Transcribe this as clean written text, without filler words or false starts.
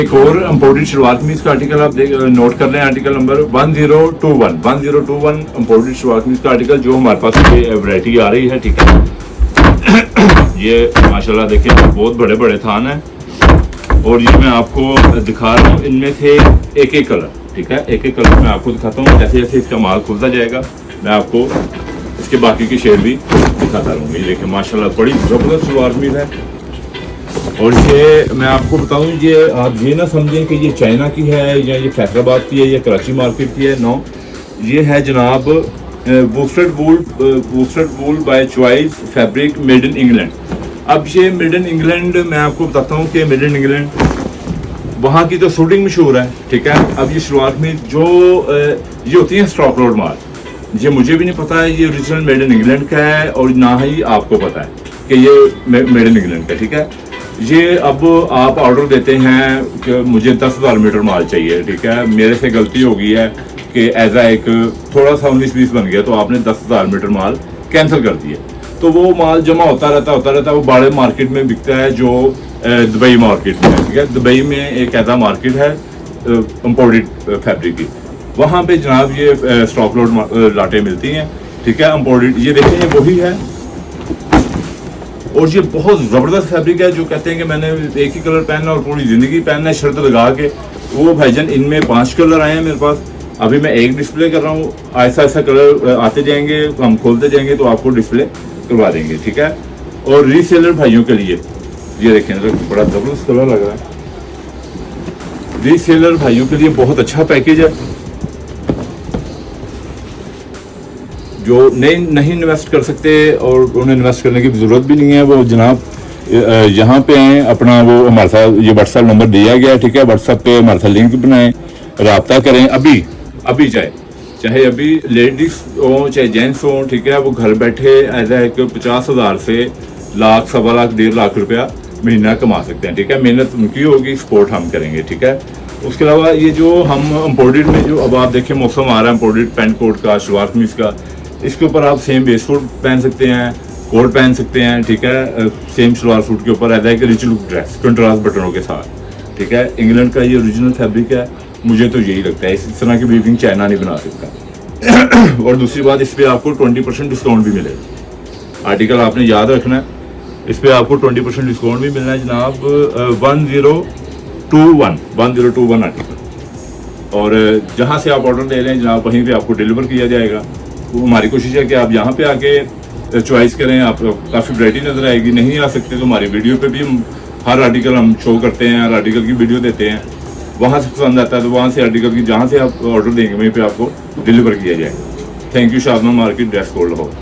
एक और इम्पोर्टेड शलवार कमीज का आर्टिकल आप नोट कर लें, आर्टिकल नंबर 1021 इम्पोर्टेड शलवार कमीज का आर्टिकल जो हमारे पास ये वैरायटी आ रही है, ठीक है। ये माशाल्लाह देखिए बहुत बड़े बड़े थान हैं और ये मैं आपको दिखा रहा हूँ, इनमें से एक एक कलर, ठीक है, एक एक कलर मैं आपको दिखाता हूँ। जैसे जैसे इसका माल खुलता जाएगा मैं आपको इसके बाकी की शेड भी दिखाता रहूँगा। ये देखिए माशाल्लाह बड़ी ज़बरदस्त शलवार कमीज है। और ये मैं आपको बताऊं, ये आप ये ना समझें कि ये चाइना की है या ये फैसलाबाद की है या कराची मार्केट की है। नो, ये है जनाब वूस्टर्ड wool by choice fabric made in England. अब ये मेड इन इंग्लैंड मैं आपको बताता हूँ कि मेड इन इंग्लैंड वहाँ की तो शूटिंग मशहूर है, ठीक है। अब ये शलवार में जो ये होती है स्टॉक लोड माल, ये मुझे भी नहीं पता है ये ओरिजिनल मेड इन इंग्लैंड का है और ना ही आपको पता है कि ये मेड इन इंग्लैंड का, ठीक है। ये अब आप ऑर्डर देते हैं कि मुझे 10,000 मीटर माल चाहिए, ठीक है। मेरे से गलती हो गई है कि एज आ एक थोड़ा सा 19-20 बन गया तो आपने 10,000 मीटर माल कैंसिल कर दिया, तो वो माल जमा होता रहता वो बड़े मार्केट में बिकता है जो दुबई मार्केट में है, ठीक है। दुबई में एक ऐसा मार्केट है इम्पोर्टेड फैब्रिक की, वहाँ पे जनाब ये स्टॉक लोड लाटें मिलती हैं, ठीक है, इम्पोर्टेड। ये देखें ये वही है और ये बहुत ज़बरदस्त फैब्रिक है। जो कहते हैं कि मैंने एक ही कलर पहनना और पूरी ज़िंदगी पहनना है शर्त लगा के, वो भाईजान इनमें 5 कलर आए हैं मेरे पास। अभी मैं एक डिस्प्ले कर रहा हूँ, ऐसा ऐसा कलर आते जाएंगे, हम खोलते जाएंगे तो आपको डिस्प्ले करवा देंगे, ठीक है। और रीसेलर भाइयों के लिए ये देखें बड़ा ज़बरदस्त कलर लग रहा है। रीसेलर भाइयों के लिए बहुत अच्छा पैकेज है। जो नहीं इन्वेस्ट कर सकते और उन्हें इन्वेस्ट करने की ज़रूरत भी नहीं है, वो जनाब यहाँ पे हैं, अपना वो हमारे साथ ये व्हाट्सएप नंबर दिया गया है, ठीक है। व्हाट्सएप पे हमारे साथ लिंक बनाएं, रब्ता करें अभी चाहे अभी लेडीज़ हो चाहे जेंट्स हो, ठीक है। वो घर बैठे एज एक 50,000 से लाख, 1.25 लाख, 1.5 लाख रुपया महीना कमा सकते हैं, ठीक है। मेहनत उनकी होगी, सपोर्ट हम करेंगे, ठीक है। उसके अलावा ये जो हम इम्पोर्टेड में जो अब आप देखें मौसम आ रहा है इम्पोर्टेड पेंट कोट का, शलवार कमीज का, इसके ऊपर आप सेम बेस सूट पहन सकते हैं, कोट पहन सकते हैं, ठीक है। सेम शलवार सूट के ऊपर ऐसा है कि रिच लुक ड्रेस कंट्रास्ट बटनों के साथ, ठीक है। इंग्लैंड का ये ओरिजिनल फैब्रिक है, मुझे तो यही लगता है। इस तरह की वीविंग चाइना नहीं बना सकता। और दूसरी बात, इस पर आपको 20% डिस्काउंट भी मिलेगा। आर्टिकल आपने याद रखना है, इस पर आपको 20% डिस्काउंट भी मिलना है जनाब। 1021 आर्टिकल। और जहाँ से आप ऑर्डर दे लें जनाब वहीं पे आपको डिलीवर किया जाएगा। वो हमारी कोशिश है कि आप यहाँ पे आके चॉइस करें, आप काफ़ी वैरायटी नज़र आएगी। नहीं आ सकते तो हमारी वीडियो पे भी हम हर आर्टिकल हम शो करते हैं, हर आर्टिकल की वीडियो देते हैं। वहाँ से पसंद आता है तो वहाँ से आर्टिकल की जहाँ से आप ऑर्डर देंगे वहीं पे आपको डिलीवर किया जाएगा। Thank you. Shadman market, dress code Lahore.